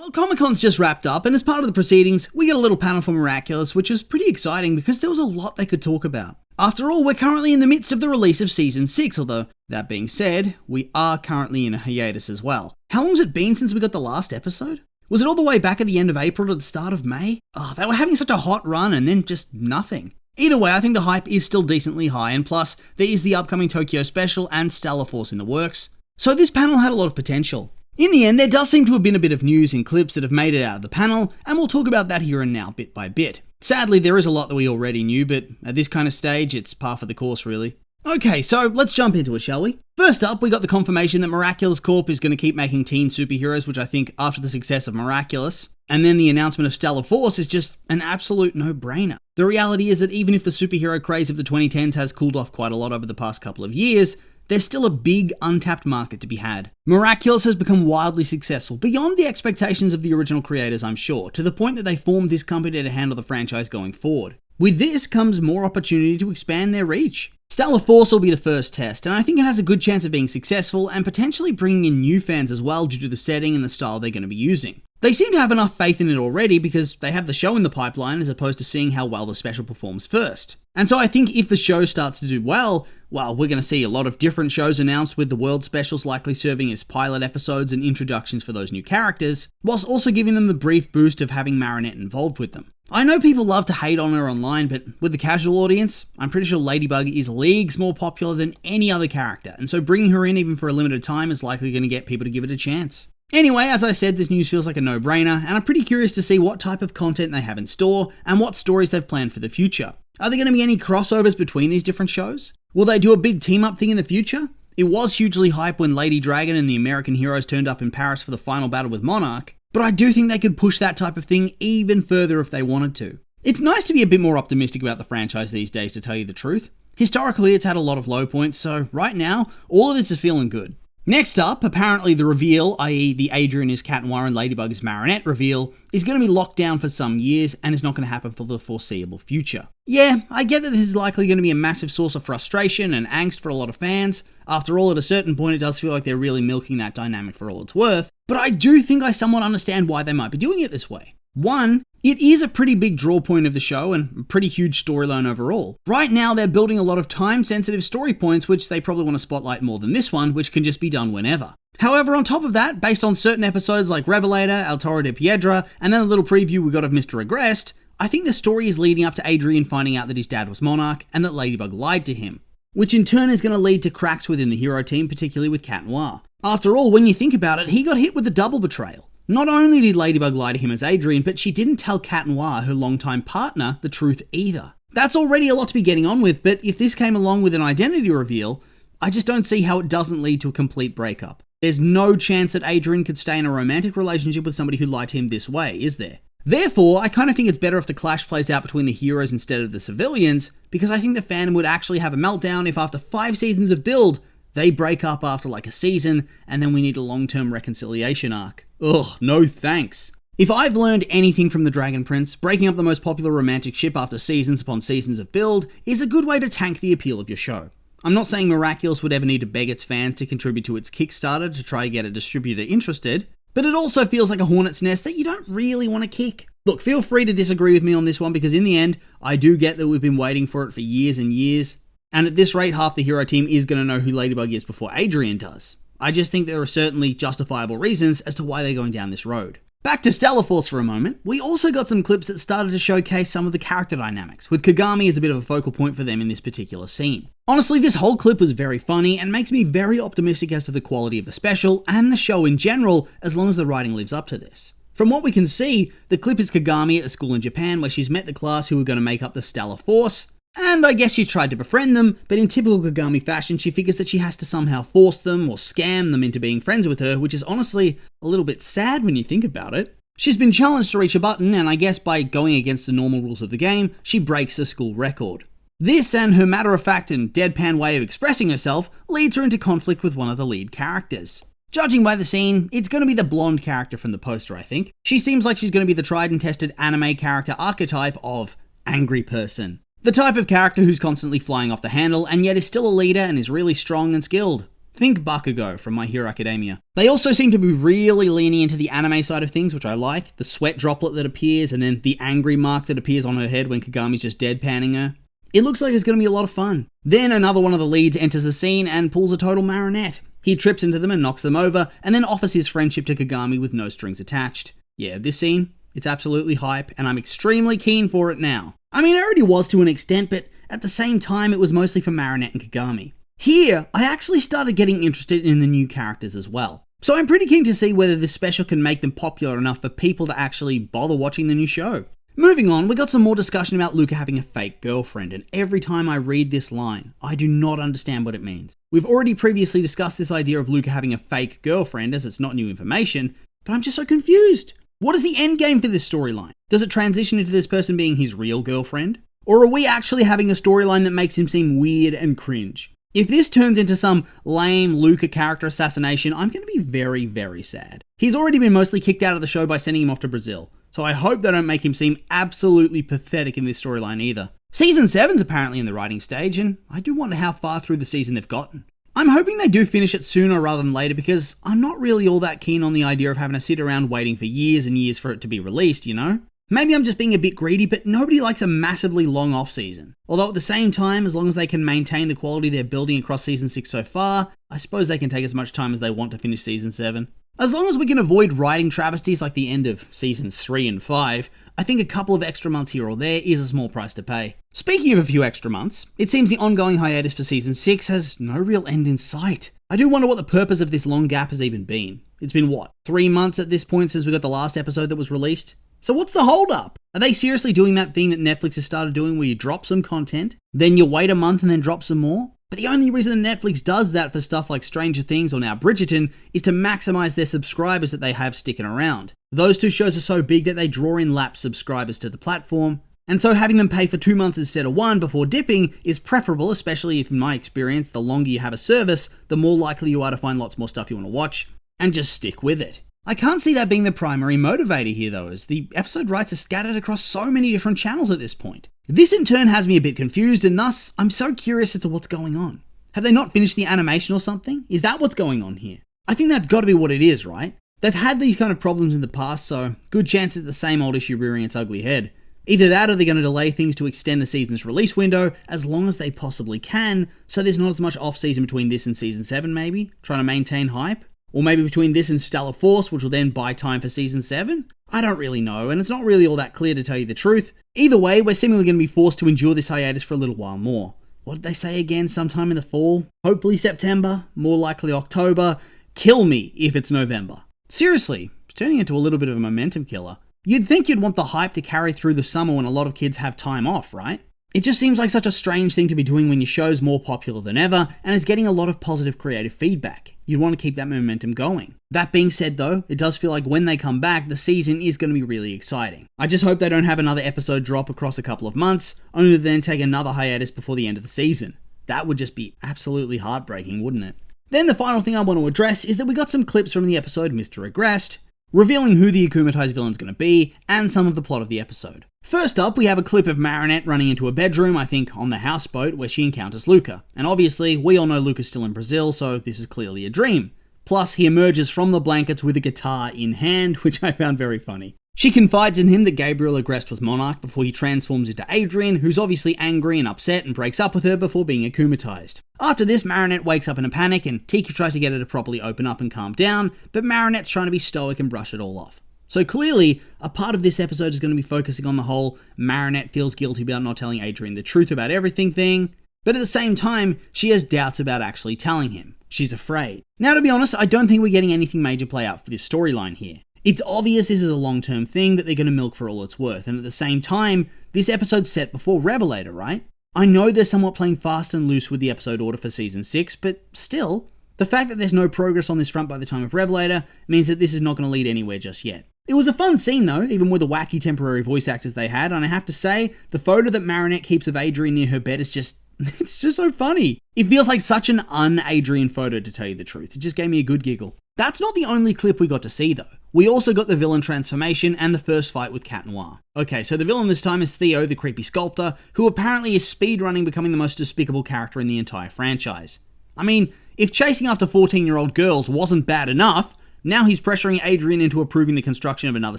Well, Comic-Con's just wrapped up, and as part of the proceedings, we get a little panel for Miraculous, which was pretty exciting because there was a lot they could talk about. After all, we're currently in the midst of the release of Season 6, although, that being said, we are currently in a hiatus as well. How long's it been since we got the last episode? Was it all the way back at the end of April to the start of May? Oh, they were having such a hot run and then just nothing. Either way, I think the hype is still decently high, and plus, there is the upcoming Tokyo special and Stella Force in the works. So this panel had a lot of potential. In the end, there does seem to have been a bit of news and clips that have made it out of the panel, and we'll talk about that here and now, bit by bit. Sadly, there is a lot that we already knew, but at this kind of stage, it's par for the course, really. Okay, so let's jump into it, shall we? First up, we got the confirmation that Miraculous Corp is going to keep making teen superheroes, which I think, after the success of Miraculous, and then the announcement of Stella Force is just an absolute no-brainer. The reality is that even if the superhero craze of the 2010s has cooled off quite a lot over the past couple of years, there's still a big untapped market to be had. Miraculous has become wildly successful, beyond the expectations of the original creators, I'm sure, to the point that they formed this company to handle the franchise going forward. With this comes more opportunity to expand their reach. Stella Force will be the first test, and I think it has a good chance of being successful and potentially bringing in new fans as well due to the setting and the style they're going to be using. They seem to have enough faith in it already because they have the show in the pipeline as opposed to seeing how well the special performs first. And so I think if the show starts to do well, we're going to see a lot of different shows announced, with the world specials likely serving as pilot episodes and introductions for those new characters, whilst also giving them the brief boost of having Marinette involved with them. I know people love to hate on her online, but with the casual audience, I'm pretty sure Ladybug is leagues more popular than any other character, and so bringing her in even for a limited time is likely going to get people to give it a chance. Anyway, as I said, this news feels like a no-brainer, and I'm pretty curious to see what type of content they have in store and what stories they've planned for the future. Are there going to be any crossovers between these different shows? Will they do a big team-up thing in the future? It was hugely hype when Lady Dragon and the American heroes turned up in Paris for the final battle with Monarch, but I do think they could push that type of thing even further if they wanted to. It's nice to be a bit more optimistic about the franchise these days, to tell you the truth. Historically, it's had a lot of low points, so right now, all of this is feeling good. Next up, apparently the reveal, i.e. the Adrian is Cat Noir and Ladybug is Marinette reveal, is going to be locked down for some years and is not going to happen for the foreseeable future. Yeah, I get that this is likely going to be a massive source of frustration and angst for a lot of fans. After all, at a certain point it does feel like they're really milking that dynamic for all it's worth, but I do think I somewhat understand why they might be doing it this way. One, it is a pretty big draw point of the show and a pretty huge storyline overall. Right now they're building a lot of time-sensitive story points which they probably want to spotlight more than this one, which can just be done whenever. However, on top of that, based on certain episodes like Revelator, El Toro de Piedra, and then a little preview we got of Mister Agreste, I think the story is leading up to Adrian finding out that his dad was Monarch and that Ladybug lied to him, which in turn is going to lead to cracks within the hero team, particularly with Cat Noir. After all, when you think about it, he got hit with a double betrayal. Not only did Ladybug lie to him as Adrian, but she didn't tell Cat Noir, her longtime partner, the truth either. That's already a lot to be getting on with, but if this came along with an identity reveal, I just don't see how it doesn't lead to a complete breakup. There's no chance that Adrian could stay in a romantic relationship with somebody who lied to him this way, is there? Therefore, I kind of think it's better if the clash plays out between the heroes instead of the civilians, because I think the fandom would actually have a meltdown if after 5 seasons of build, they break up after like a season, and then we need a long-term reconciliation arc. Ugh, no thanks. If I've learned anything from the Dragon Prince, breaking up the most popular romantic ship after seasons upon seasons of build is a good way to tank the appeal of your show. I'm not saying Miraculous would ever need to beg its fans to contribute to its Kickstarter to try to get a distributor interested, but it also feels like a hornet's nest that you don't really want to kick. Look, feel free to disagree with me on this one, because in the end, I do get that we've been waiting for it for years and years, and at this rate, half the hero team is going to know who Ladybug is before Adrian does. I just think there are certainly justifiable reasons as to why they're going down this road. Back to Stella Force for a moment, we also got some clips that started to showcase some of the character dynamics, with Kagami as a bit of a focal point for them in this particular scene. Honestly, this whole clip was very funny and makes me very optimistic as to the quality of the special and the show in general, as long as the writing lives up to this. From what we can see, the clip is Kagami at a school in Japan where she's met the class who are going to make up the Stella Force, and I guess she tried to befriend them, but in typical Kagami fashion, she figures that she has to somehow force them or scam them into being friends with her, which is honestly a little bit sad when you think about it. She's been challenged to reach a button, and I guess by going against the normal rules of the game, she breaks the school record. This and her matter-of-fact and deadpan way of expressing herself leads her into conflict with one of the lead characters. Judging by the scene, it's going to be the blonde character from the poster, I think. She seems like she's going to be the tried and tested anime character archetype of angry person. The type of character who's constantly flying off the handle and yet is still a leader and is really strong and skilled. Think Bakugo from My Hero Academia. They also seem to be really leaning into the anime side of things, which I like. The sweat droplet that appears, and then the angry mark that appears on her head when Kagami's just deadpanning her. It looks like it's going to be a lot of fun. Then another one of the leads enters the scene and pulls a total marionette. He trips into them and knocks them over, and then offers his friendship to Kagami with no strings attached. Yeah, this scene, it's absolutely hype, and I'm extremely keen for it now. I mean, I already was to an extent, but at the same time, it was mostly for Marinette and Kagami. Here, I actually started getting interested in the new characters as well. So I'm pretty keen to see whether this special can make them popular enough for people to actually bother watching the new show. Moving on, we got some more discussion about Luca having a fake girlfriend, and every time I read this line, I do not understand what it means. We've already previously discussed this idea of Luca having a fake girlfriend, as it's not new information, but I'm just so confused. What is the end game for this storyline? Does it transition into this person being his real girlfriend? Or are we actually having a storyline that makes him seem weird and cringe? If this turns into some lame Luca character assassination, I'm going to be very, very sad. He's already been mostly kicked out of the show by sending him off to Brazil, so I hope they don't make him seem absolutely pathetic in this storyline either. Season 7's apparently in the writing stage, and I do wonder how far through the season they've gotten. I'm hoping they do finish it sooner rather than later, because I'm not really all that keen on the idea of having to sit around waiting for years and years for it to be released, you know? Maybe I'm just being a bit greedy, but nobody likes a massively long off-season. Although at the same time, as long as they can maintain the quality they're building across Season 6 so far, I suppose they can take as much time as they want to finish Season 7. As long as we can avoid writing travesties like the end of Seasons 3 and 5, I think a couple of extra months here or there is a small price to pay. Speaking of a few extra months, it seems the ongoing hiatus for Season 6 has no real end in sight. I do wonder what the purpose of this long gap has even been. It's been what, 3 months at this point since we got the last episode that was released? So what's the hold up? Are they seriously doing that thing that Netflix has started doing where you drop some content, then you wait a month and then drop some more? But the only reason Netflix does that for stuff like Stranger Things or now Bridgerton is to maximize their subscribers that they have sticking around. Those two shows are so big that they draw in lapsed subscribers to the platform, and so having them pay for 2 months instead of 1 before dipping is preferable, especially if, in my experience, the longer you have a service, the more likely you are to find lots more stuff you want to watch, and just stick with it. I can't see that being the primary motivator here though, as the episode rights are scattered across so many different channels at this point. This in turn has me a bit confused, and thus, I'm so curious as to what's going on. Have they not finished the animation or something? Is that what's going on here? I think that's got to be what it is, right? They've had these kind of problems in the past, so good chance it's the same old issue rearing its ugly head. Either that or they're going to delay things to extend the season's release window as long as they possibly can, so there's not as much off-season between this and Season 7 maybe, trying to maintain hype. Or maybe between this and Stella Force, which will then buy time for Season 7? I don't really know, and it's not really all that clear to tell you the truth. Either way, we're seemingly going to be forced to endure this hiatus for a little while more. What did they say again? Sometime in the fall? Hopefully September, more likely October. Kill me if it's November. Seriously, it's turning into a little bit of a momentum killer. You'd think you'd want the hype to carry through the summer when a lot of kids have time off, right? It just seems like such a strange thing to be doing when your show's more popular than ever and is getting a lot of positive creative feedback. You want to keep that momentum going. That being said though, it does feel like when they come back, the season is going to be really exciting. I just hope they don't have another episode drop across a couple of months, only to then take another hiatus before the end of the season. That would just be absolutely heartbreaking, wouldn't it? Then the final thing I want to address is that we got some clips from the episode Mister Agreste, revealing who the akumatized villain's going to be, and some of the plot of the episode. First up, we have a clip of Marinette running into a bedroom, I think on the houseboat, where she encounters Luca. And obviously, we all know Luca's still in Brazil, so this is clearly a dream. Plus, he emerges from the blankets with a guitar in hand, which I found very funny. She confides in him that Gabriel Agreste was Monarch before he transforms into Adrian, who's obviously angry and upset and breaks up with her before being akumatized. After this, Marinette wakes up in a panic and Tika tries to get her to properly open up and calm down, but Marinette's trying to be stoic and brush it all off. So clearly, a part of this episode is going to be focusing on the whole Marinette feels guilty about not telling Adrian the truth about everything thing, but at the same time, she has doubts about actually telling him. She's afraid. Now, to be honest, I don't think we're getting anything major play out for this storyline here. It's obvious this is a long-term thing that they're going to milk for all it's worth, and at the same time, this episode's set before Revelator, right? I know they're somewhat playing fast and loose with the episode order for Season 6, but still, the fact that there's no progress on this front by the time of Revelator means that this is not going to lead anywhere just yet. It was a fun scene though, even with the wacky temporary voice actors they had, and I have to say, the photo that Marinette keeps of Adrian near her bed is just, it's just so funny. It feels like such an un-Adrian photo, to tell you the truth. It just gave me a good giggle. That's not the only clip we got to see though. We also got the villain transformation and the first fight with Cat Noir. Okay, so the villain this time is Theo, the creepy sculptor, who apparently is speedrunning becoming the most despicable character in the entire franchise. I mean, If chasing after 14-year-old girls wasn't bad enough, now he's pressuring Adrian into approving the construction of another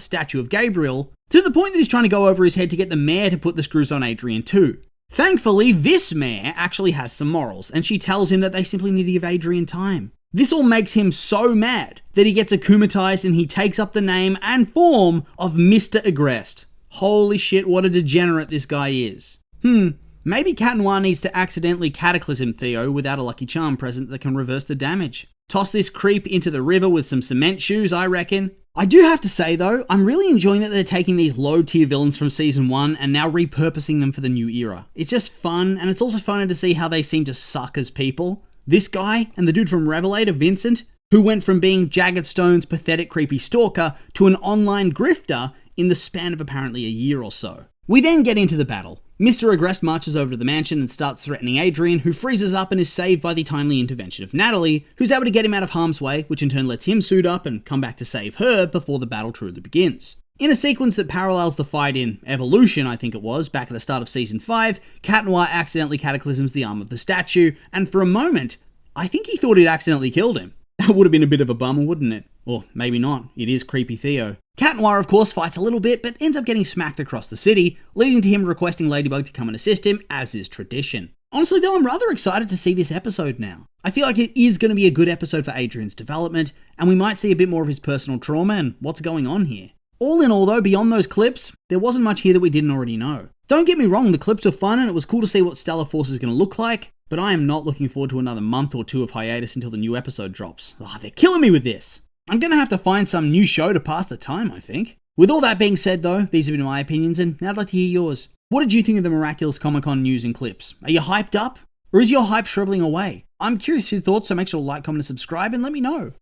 statue of Gabriel, to the point that he's trying to go over his head to get the mayor to put the screws on Adrian too. Thankfully, this mayor actually has some morals, and she tells him that they simply need to give Adrian time. This all makes him so mad that he gets akumatized and he takes up the name and form of Mister Agreste. Holy shit, what a degenerate this guy is. Maybe Cat Noir needs to accidentally cataclysm Theo without a Lucky Charm present that can reverse the damage. Toss this creep into the river with some cement shoes, I reckon. I do have to say though, I'm really enjoying that they're taking these low tier villains from season 1 and now repurposing them for the new era. It's just fun, and it's also fun to see how they seem to suck as people. This guy and the dude from Revelator, Vincent, who went from being Jagged Stone's pathetic creepy stalker to an online grifter in the span of apparently a year or so. We then get into the battle. Mister Agreste marches over to the mansion and starts threatening Adrian, who freezes up and is saved by the timely intervention of Natalie, who's able to get him out of harm's way, which in turn lets him suit up and come back to save her before the battle truly begins. In a sequence that parallels the fight in Evolution, I think it was, back at the start of Season 5, Cat Noir accidentally cataclysms the arm of the statue, and for a moment, I think he thought he'd accidentally killed him. That would have been a bit of a bummer, wouldn't it? Or maybe not, it is creepy Theo. Cat Noir, of course, fights a little bit, but ends up getting smacked across the city, leading to him requesting Ladybug to come and assist him, as is tradition. Honestly though, I'm rather excited to see this episode now. I feel like it is going to be a good episode for Adrian's development, and we might see a bit more of his personal trauma and what's going on here. All in all though, beyond those clips, there wasn't much here that we didn't already know. Don't get me wrong, the clips were fun and it was cool to see what Stella Force is going to look like, but I am not looking forward to another month or two of hiatus until the new episode drops. They're killing me with this. I'm going to have to find some new show to pass the time, I think. With all that being said though, these have been my opinions, and now I'd like to hear yours. What did you think of the Miraculous Comic-Con news and clips? Are you hyped up? Or is your hype shriveling away? I'm curious for your thoughts, so make sure to like, comment, and subscribe, and let me know.